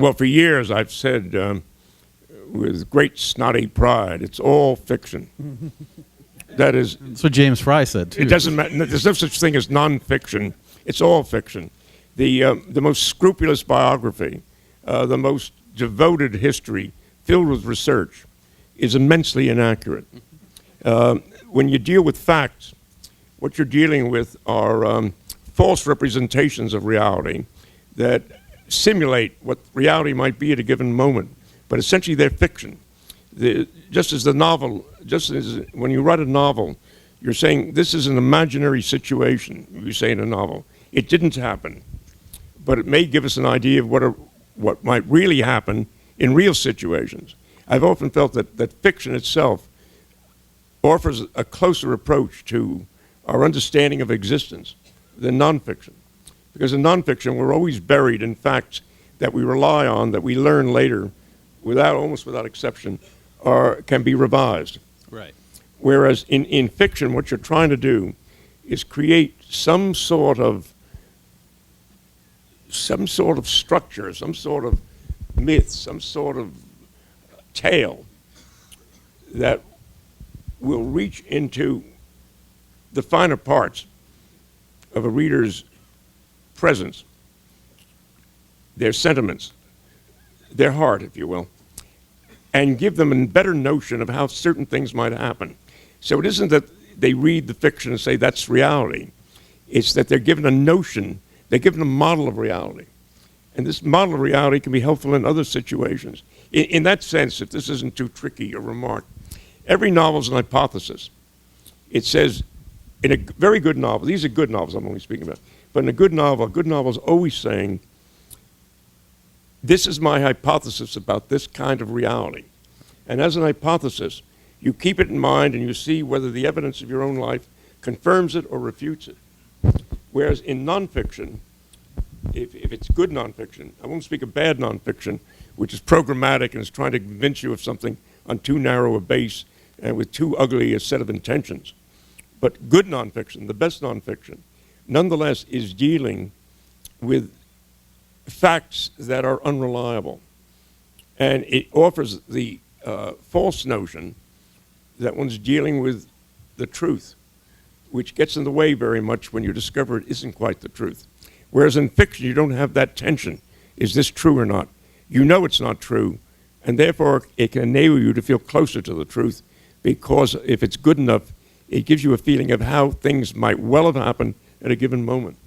Well, for years I've said with great snotty pride, it's all fiction. That is, That's what James Fry said, too. it doesn't matter. There's no such thing as nonfiction. It's all fiction. The most scrupulous biography, the most devoted history filled with research is immensely inaccurate. When you deal with facts, what you're dealing with are false representations of reality that simulate what reality might be at a given moment, but essentially they're fiction. Just as when you write a novel, you're saying this is an imaginary situation, you say in a novel. It didn't happen, but it may give us an idea of what might really happen in real situations. I've often felt that fiction itself offers a closer approach to our understanding of existence than nonfiction. Because in nonfiction, we're always buried in facts that we rely on, that we learn later, almost without exception, or can be revised. Right. Whereas in fiction, what you're trying to do is create some sort of structure, some sort of myth, some sort of tale that will reach into the finer parts of a reader's presence, their sentiments, their heart, if you will, and give them a better notion of how certain things might happen. So it isn't that they read the fiction and say that's reality. It's that they're given a notion, they're given a model of reality. And this model of reality can be helpful in other situations. In that sense, if this isn't too tricky a remark, every novel is an hypothesis. It says, in a very good novel, these are good novels I'm only speaking about, but in a good novel is always saying, this is my hypothesis about this kind of reality. And as an hypothesis, you keep it in mind and you see whether the evidence of your own life confirms it or refutes it. Whereas in nonfiction, if it's good nonfiction, I won't speak of bad nonfiction, which is programmatic and is trying to convince you of something on too narrow a base and with too ugly a set of intentions. But good nonfiction, the best nonfiction, nonetheless is dealing with facts that are unreliable. And it offers the false notion that one's dealing with the truth, which gets in the way very much when you discover it isn't quite the truth. Whereas in fiction, you don't have that tension. Is this true or not? You know it's not true, and therefore it can enable you to feel closer to the truth, because if it's good enough, it gives you a feeling of how things might well have happened at a given moment.